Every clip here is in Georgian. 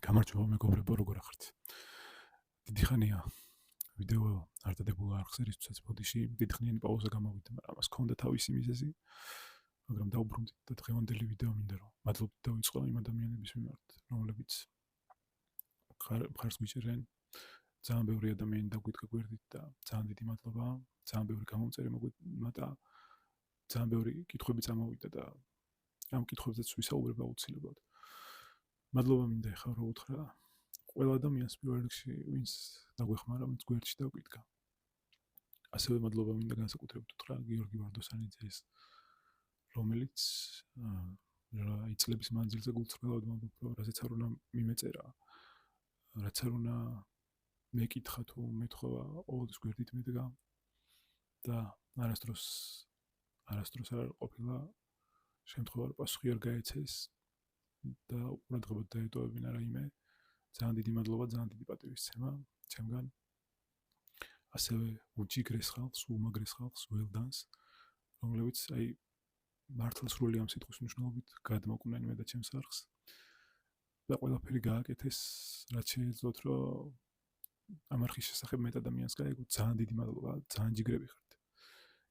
გამარჯობა მეგობრებო, როგორ ახართ? დიდი ხანია ვიდეო არ დადებულა არ ხსერისთვისაც ბოდიში დიდხნიანი პაუზა გამოვიდა, მაგრამ ამას ჰქონდა თავისი მიზეზი. მაგრამ დაუბრუნდით და დღევანდელი ვიდეო მინდა რომ მადლობთ დავიწყო იმ ადამიანების მიმართ, რომლებიც მხარს გვიჭერენ. ძალიან ბევრი ადამიანი დაგვიდგა გვერდით და ძალიან დიდი მადლობა. ძალიან ბევრი გამომწერი მოგვიმატა. ძალიან ბევრი კითხვები წამოვიდა და ამ კითხვებზეც ვისაუბრებ აუცილებლად. მადლობა მინდა ეხლა რომ უთხრა ყველა ადამიანს პირველ რიგში ვინც დაგვეხმარა, ვინც გვერდში დაგვიდგა. ასევე მადლობა მინდა განსაკუთრებით უთხრა გიორგი ვარდოსანიძეს, რომელიც წლების მანძილზე გულწრფელად ვამბობ, რომ რასაც არ უნდა მიმეწერა, რაც არ უნდა მეკითხა თუ მეთხოვა, ყოველთვის გვერდით მედგა და არასდროს არ ყოფილა შემთხვევა რომ პასუხი არ გაეცეს და ყურადღებოდ დაეტოვებინა რაიმე. ძალიან დიდი მადლობა, ძალიან დიდი პატივისცემა ჩემგან. ასევე უჯიგრეს ხალხს, უმაგრეს ხალხს, ველდანს, რომლებიც მართლა სრული ამ სიტყვის მნიშვნელობით გადმოკვდნენ მე და ჩემს არხს და ყველაფერი გააკეთეს, რაც შეეძლოთ, რომ ამ არხის შესახებ მეტ ადამიანს გაეგოთ. ძალიან დიდი მადლობა, ძალიან ჯიგრები ხართ.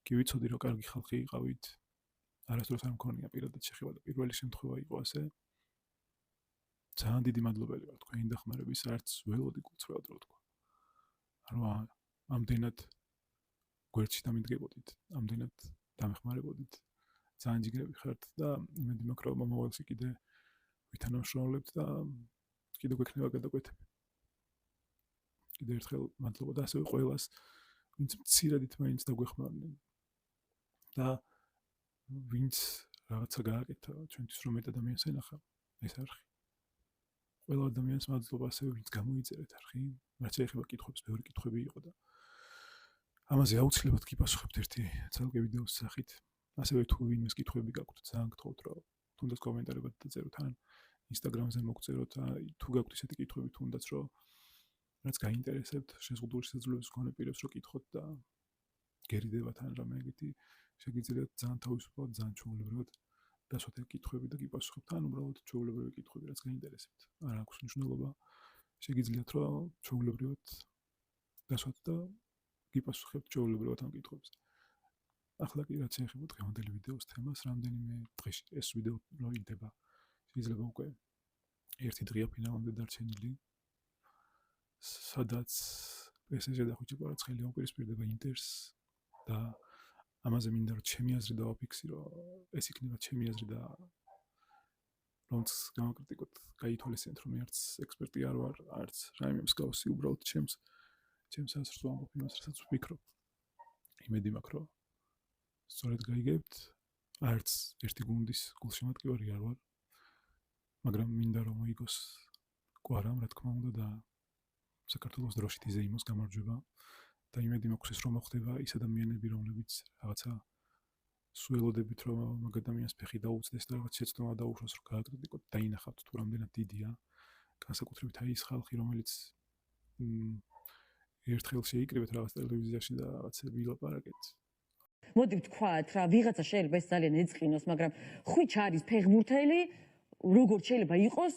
კი ვიცოდი, რომ კარგი ხალხი იყავით. არასდროს არ მქონია პირადად შეხება და პირველი შემთხვევა იყო ასე. ძალიან დიდი მადლობელი ვარ თქვენი დახმარების, არც ველოდი გულწრფელად რო თქვა. რომ ამდენად გვერდში დამიდგებოდით, ამდენად დამეხმარებოდით. ძალიან ჯიგრები ხართ და იმედი მაქვს, რომ მომავალში კიდე ვითანამშრომლებთ და კიდე გვექნება გადაკვეთები. კიდე ერთხელ მადლობა და ასევე ყველას, ვინც მცირედით მაინც დაგვეხმარნენ. და ვინც რაღაცა გააკეთა ჩვენთვის რომ მეტ ადამიანს ენახა ეს არხი. ყველა ადამიანს მადლობა ასევე ვინც გამოიწერეთ არხი, რაც ეხება კითხვებს, ბევრი კითხვები იყო და ამაზე აუცილებლად გიპასუხებთ ერთი ცალკე ვიდეოს სახით. ასევე თუ ვინმეს კითხვები გაქვთ, ძალიან გთხოვთ რომ თუნდაც კომენტარებად დაწეროთ ან ინსტაგრამზე მოგწეროთ, თუ გაქვთ ისეთი კითხვები თუნდაც რომ რაც გაინტერესებთ, შეზღუდული შესაძლებლობის მქონე პირებს რომ კითხოთ და გერიდებათ ან რამე ეგეთი შეგიძლიათ ძალიან თავისუფლად, ძალიან ჩვეულებრივად დასვათ კითხვები და გიპასუხებთ, ან უბრალოდ ჩვეულებრივი კითხვები, რაც გაინტერესებთ. არ აქვს მნიშვნელობა. შეგიძლიათ რომ ჩვეულებრივად დასვათ და გიპასუხებთ ჩვეულებრივად ამ კითხვებს. ახლა კი რაც ეხება დღევანდელი ვიდეოს თემას, რამდენიმე დღეში ეს ვიდეო რო იდება, შეიძლება უკვე ერთი დღეა ფინალამდე დარჩენილი, სადაც PSG და ხუჭი კვარაცხელი აუპირისპირდება ინტერს და ამაზე მინდა რომ ჩემი აზრი დავაფიქსირო, ეს იქნება ჩემი აზრი და რომც გამოკრიტიკოთ, გაითვალისწინეთ რომ მე არც ექსპერტი არ ვარ, არც რაიმე მსგავსი, უბრალოდ ჩემს აზრს ვამბობ იმას, რასაც ვფიქრობ. იმედი მაქვს რომ სწორედ გაიგებთ, არც ერთი გუნდის გულშემატკივარი არ ვარ, მაგრამ მინდა რომ მოიგოს კვარამ, რა თქმა უნდა და საქართველოს დროშით იზეიმოს გამარჯვება და იმედი მაქვს ეს რომ მოხდება ის ადამიანები, რომლებიც რაღაცა სულელოდებით რომ მაგ ადამიანს ფეხი დაუწდეს და რაღაც შეცდომა დაუშვას რომ გააკრიტიკოთ, დაინახავთ თუ რამდენად დიდია, განსაკუთრებით ის ხალხი, რომელიც ერთხელ შეიკრიბეთ რაღაც ტელევიზიაში და რაღაცები ილაპარაკეთ. მოდი ვთქვათ რა, ვიღაცა შეიძლება ეს ძალიან ეწყინოს, მაგრამ ხვიჩ არის ფეხბურთელი, როგორც შეიძლება იყოს,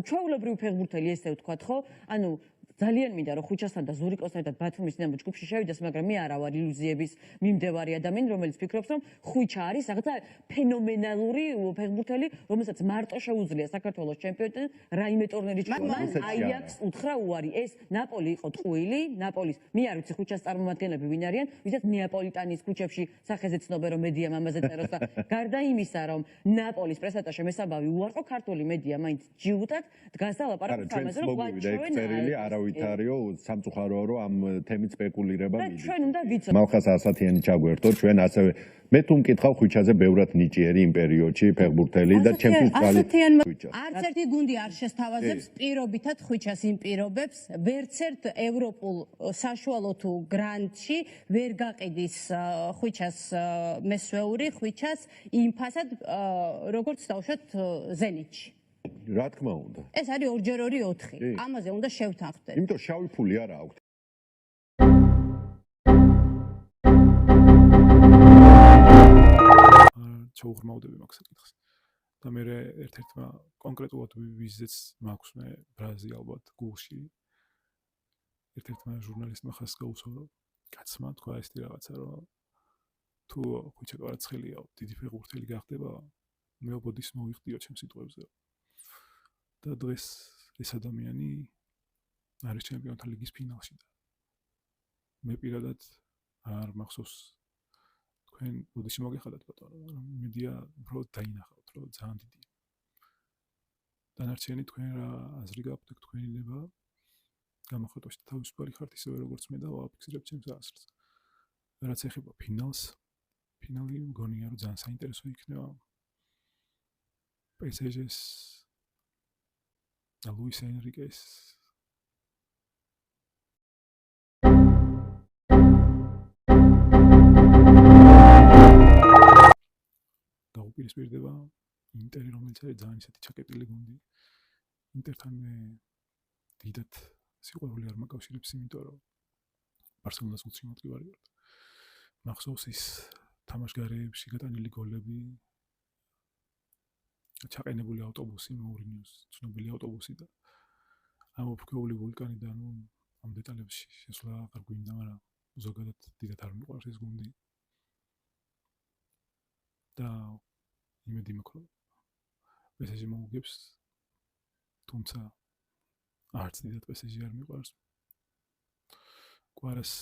ჩვეულებრივი ფეხბურთელი ესე ვთქვათ, ხო? ანუ ძალიან მინდა რომ ხვიჩასთან და ზურიკოსთან ერთად ბათუმის დინამო ჯგუფში შევიდეს, მაგრამ მე არა ვარ ილუზიების მიმდევარი ადამიანი, რომელიც ფიქრობს, რომ ხვიჩა არის რაღაცა ფენომენალური ფეხბურთელი, რომელსაც მარტო შეუძლია საქართველოს ჩემპიონატი რაიმე ტურნირი ჩაუყარა. აიაქვს უთხრა უარი, ეს ნაპოლი იყო ტყუილი, ნაპოლის მე არ ვიცი ხვიჩას წარმომადგენლები ვინ არიან, ვისაც ნეაპოლიტანის ქუჩებში სახეზე ცნობენ რომ მედია ამაზე წეროს და გარდა იმისა, რომ ნაპოლის პრესატაშე მესამბავი უარყო ქართული მედია მაინც ჯიუტად დგას და ლაპარაკობს ამაზე, რომ ვაჩვენ ვითარიო სამწუხაროა რომ ამ თემით სპეკულირება მიდის. ჩვენ უნდა ვიცოდეთ. მალხას ასათიანი ჩაგვერთო, ჩვენ ასევე მე თუ მკითხავ ხვიჩაზე ბევრად ნიჭიერი იმ პერიოდში ფეხბურთელი და ჩემთვის ხვიჩა. არც ერთი გუნდი არ შესთავაზებს პირობითად ხვიჩას იმ პირობებს, ვერც ერთ ევროპულ საშუალო თუ გრანდში ვერ გაყიდის ხვიჩას მესვეული, ხვიჩას იმ ფასად როგორც დავუშვათ ზენიტში. რა თქმა უნდა. ეს არის 2-2-4. ამაზე უნდა შევთანხმდეთ. იმიტომ შავი ფული არა აქვს. ჩაუღრმავდები მაგ საკითხს. და მე ერთ-ერთმა კონკრეტულად ვიზეც მაქვს მე ბრაზი ალბათ გულში ერთ-ერთმა ჟურნალისტმა ხას გაუსწრო კაცმა თქვა ესეთი რაღაცა რომ თუ ხუჩა კვარცხელია დიდი ფეხბურთელი გახდება მე ობოდის მოვიხდიო ჩემს სიტყვებზე და დღეს ეს ადამიანი არის ჩემპიონთა ლიგის ფინალში და მე პირადად არ მახსოვს თქვენ ოდეში მოგეხადათ ბატონო რომ მედია უბრალოდ დაინახავთ რომ ძალიან დიდი დანარჩენი თქვენ რა აზრი გაქვთ თქვენი ნება გამოხატვაში თავისუფალი ხართ ისევე როგორც მე და ვაფიქსირებ ჩემს აზრს რაც ეხება ფინალს ფინალი მგონია რომ ძალიან საინტერესო იქნება PSG-ს და ლუის ენრიკეს დაუპირისპირდება ინტერი რომელიც არის ძალიან ისეთი ჩაკეტილი გუნდი ინტერთან მე დიდად სიყვარული არ მაკავშირებს იმიტომ რომ ბარსელონას უცინოთი ვარ მახსოვს ის თამაშგარეებში გატანილი გოლები ჩაყენებული ავტობუსი მოურინიოს ცნობილი ავტობუსი და ამოფრქვეული ვულკანიდან ამ დეტალებში შესვლა აღარ გვინდა მაგრამ ზოგადად დიდად არ მიყვარს ეს გუნდი და იმედი მაქვს რომ PSG მოუგებს თუმცა არც დიდად PSG არ მიყვარს კვარას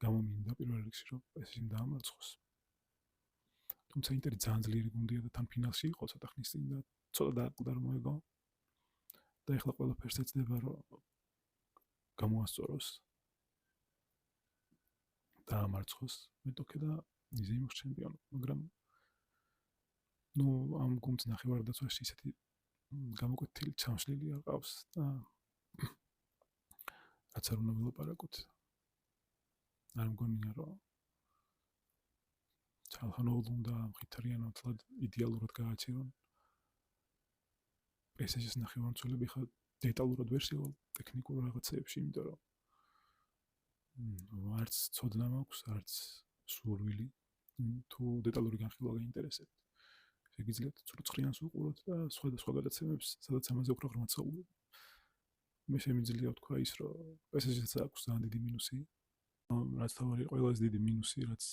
გამომინდა პირველ რიგში რომ PSG-მ დაამარცხოს თუმცა ინტერი ძალიან ძლიერი გუნდია და თან ფინალში იყო ცოტა ხნის წინ და ცოტა დააკლდა რომ მოეგო და ეხლა ყველაფერს ეცდება რომ გამოასწოროს დაამარცხოს მეტოქე და ისე იმოს ჩემპიონი მაგრამ ну ამ გუნდს ნახევარდაცვაში ისეთი გამოკვეთილი ჩამშლილი არ ყავს და რაც არ უნდა ვილაპარაკოთ არ მგონია რომ ჩალხანოვლუ და მხითარიანად იდეალურად გააჩერონ PSG-ს ნახევარმცველები ხა დეტალურად ვერ შევალ ტექნიკურ რაღაცეებში იმიტომ რომ არც ცოდნა მაქვს არც სურვილი თუ დეტალური განხილვა გაინტერესებთ შეგიძლიათ ცრუცხრიანს უყუროთ და სხვადასხვა გადაცემებს სადაც ამაზე უფრო ღრმად საუბრობთ მე შემიძლია ვთქვა ის რომ PSG-ს აქვს ძალიან დიდი მინუსი რაც თავარი ყველაზე დიდი მინუსი რაც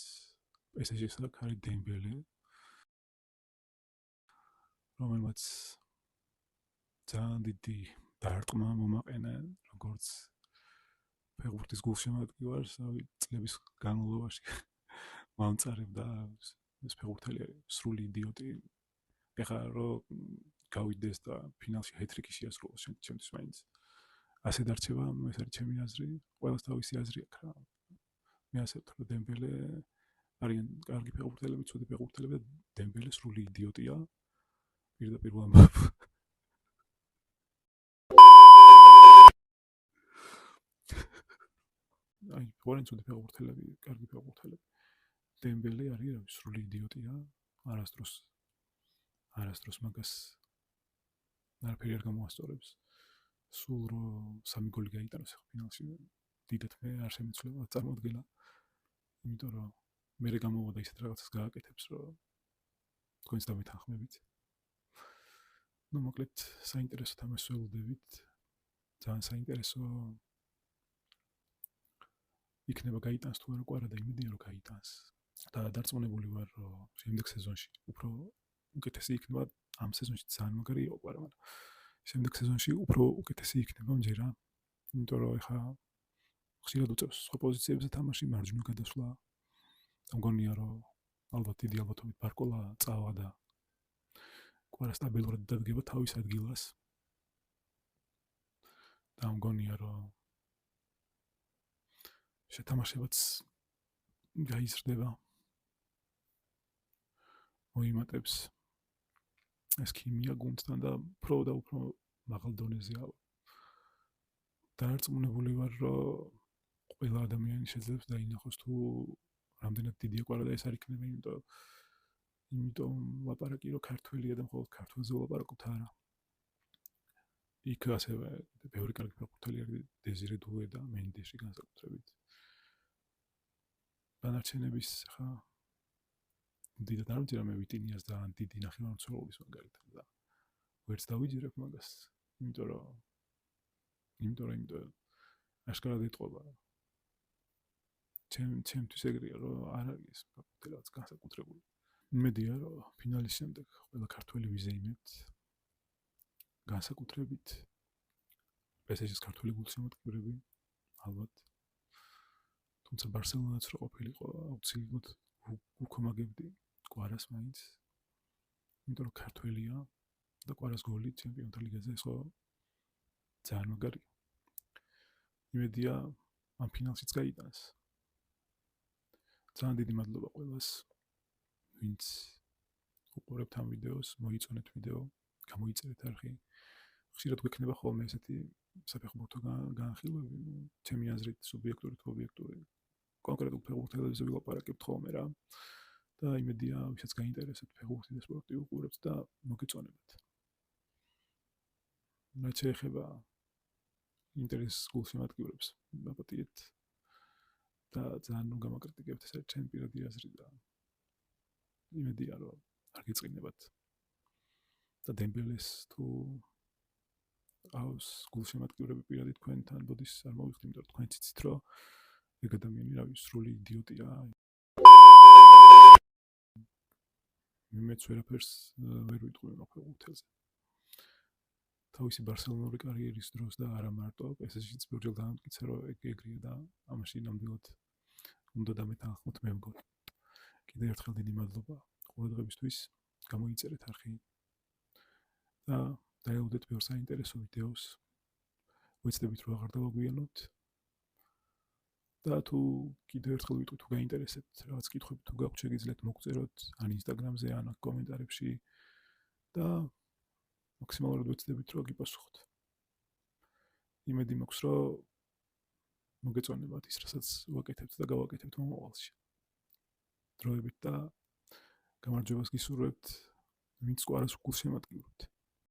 PSG-ს აქვს არის დემბელე რომელმაც ძალიან დიდი დარტყმა მომაყენა როგორც ფეხბურთის გულშემატკივარს წლების განმავლობაში მომწარებდა ეს ფეხბურთელი არის სრული იდიოტი ეხლა რომ გავიდეს და ფინალში ჰეტრიკი შეასრულოს ჩემთვის მაინც ასე დარჩება ეს არის ჩემი აზრი ყველას თავისი აზრი აქვს რა მე ასე ვთქვი დემბელე არიან კარგი ფეხბურთელები ცუდი ფეხბურთელები და დემბელე სრული იდიოტია პირდაპირ ვამბობ აი ვარენ ცუდი ფეხბურთელები კარგი ფეხბურთელები დემბელე არის სრული იდიოტია არასდროს მაგას არაფერი არ გამოასწორებს სულ რომ 3 გოლი გაიტანოს ფინალში დიდად მე არ შემეცვლება წარმოადგენა იმიტომ რომ მე გამოვა და ისეთ რაღაცას გააკეთებს რომ თქვენს დამეთანხმებით ну მოკლედ საინტერესო თამაშს ველოდებით ძალიან საინტერესო იქნება გაიტანს თუ არა კვარა და იმედია რომ გაიტანს და დარწმუნებული ვარ რომ შემდეგ სეზონში უფრო უკეთესი იქნება ამ სეზონში ძალიან მაგარი იყო კვარა მაგრამ შემდეგ სეზონში უფრო უკეთესი იქნება მჯერა იმიტომ რომ ეხა ხშირად უწევს სხვა პოზიციებზე თამაში მარჯვნივ გადასვლა მგონია რომ ალბათ დიდი ალბათობით ბარკოლა წავა და კვარა სტაბილურად დადგება თავის ადგილას და მგონია რომ შეთამაშებაც გაიზრდება მოიმატებს ეს ქიმია გუნდთან და უფრო მაღალ დონეზეა დარწმუნებული ვარ რომ ყველა ადამიანი შეძლებს დაინახოს თუ რამდენად დიდია კვარა და ეს არ იქნება იმიტომ ლაპარაკი რომ ქართველია და მხოლოდ ქართველზე ვლაპარაკობთ არა იქ ასევე ბევრი კარგი ფეხბურთელი არის დეზირე დუე და მენდეში განსაკუთრებით დანარჩენების ხა დიდად არ ვიცი რამე ვიტინიას და დიდი ნახევარმცველობის მაგალითად და ვერც დავიჯერებ მაგას, იმიტომ რომ აშკარად ეტყობა. ჩემთვის ეგრეა, რომ არ არის ფაქტობრივად განსაკუთრებული. იმედია, რომ ფინალის შემდეგ ყველა ქართველი ვიზეიმებთ განსაკუთრებით PSG-ის ქართველი გულშემატკივრები ალბათ. თუმცა ბარსელონაც რო ყოფილიყო, აუცილებლად უქომაგებდი კვარას მაინც. იმიტომ რომ ქართველია და კვარას გოლი ჩემპიონთა ლიგაზე ხო ძალიან მაგარია. იმედია ამ ფინალშიც გაიტანს. ძალიან დიდი მადლობა ყველას, ვინც უყურებთ ამ ვიდეოს, მოიწონეთ ვიდეო, გამოიწერეთ არხი. ხშირად გვექნება ხოლმე ესეთი საფეხბურთო განხილვები, ჩემი აზრით სუბიექტური თუ ობიექტური. კონკრეტულ ფეხბურთელებზე ვილაპარაკებთ ხოლმე რა. და იმედია, ვისაც გაინტერესებთ ფეხბურთი და სპორტი უყურებთ და მოგეწონებათ. რაც შეეხება ინტერესს გულშემატკივრებს, დაპატიეთ და ძალიან გამაკრიტიკებთ ეს ჩემი პირადი აზრი და იმედია, რომ არ გიწყინებათ. და დემბელეს თუ აუს გულშემატკივრები პირადი თქვენთან ბოდის არ მოვიხდი, იმიტომ რომ თქვენ ციცით, რომ ეგ ადამიანი რავი სრული იდიოტია. მეც ვერაფერს ვერ ვიტყვი ფეხბურთელზე. თავისი ბარსელონური კარიერის დროს და არა მარტო PSG-ს ბევრჯერ დაამტკიცა, რომ ეგრეა და ამაში ნამდვილად უნდა დამეთანხმოთ მე მგონი. კიდევ ერთხელ დიდი მადლობა ყურადღებისთვის, გამოიწერეთ არხი და დაელოდეთ ბევრ საინტერესო ვიდეოს. ვეცდებით რომ აღარ დავაგვიანოთ. და თუ კიდევ ერთხელ ვიტყვი თუ გაინტერესებთ რაღაც კითხვები თუ გაქვთ შეგიძლიათ მოგწეროთ ან ინსტაგრამზე ან კომენტარებში და მაქსიმალურად ვეცდებით რომ გიპასუხოთ. იმედი მაქვს რომ მოგეწონებათ ის რასაც ვაკეთებთ და გავაკეთებთ მომავალში. დროებით და გამარჯვებას გისურვებთ ვინც კვარას გულშემატკივრებთ.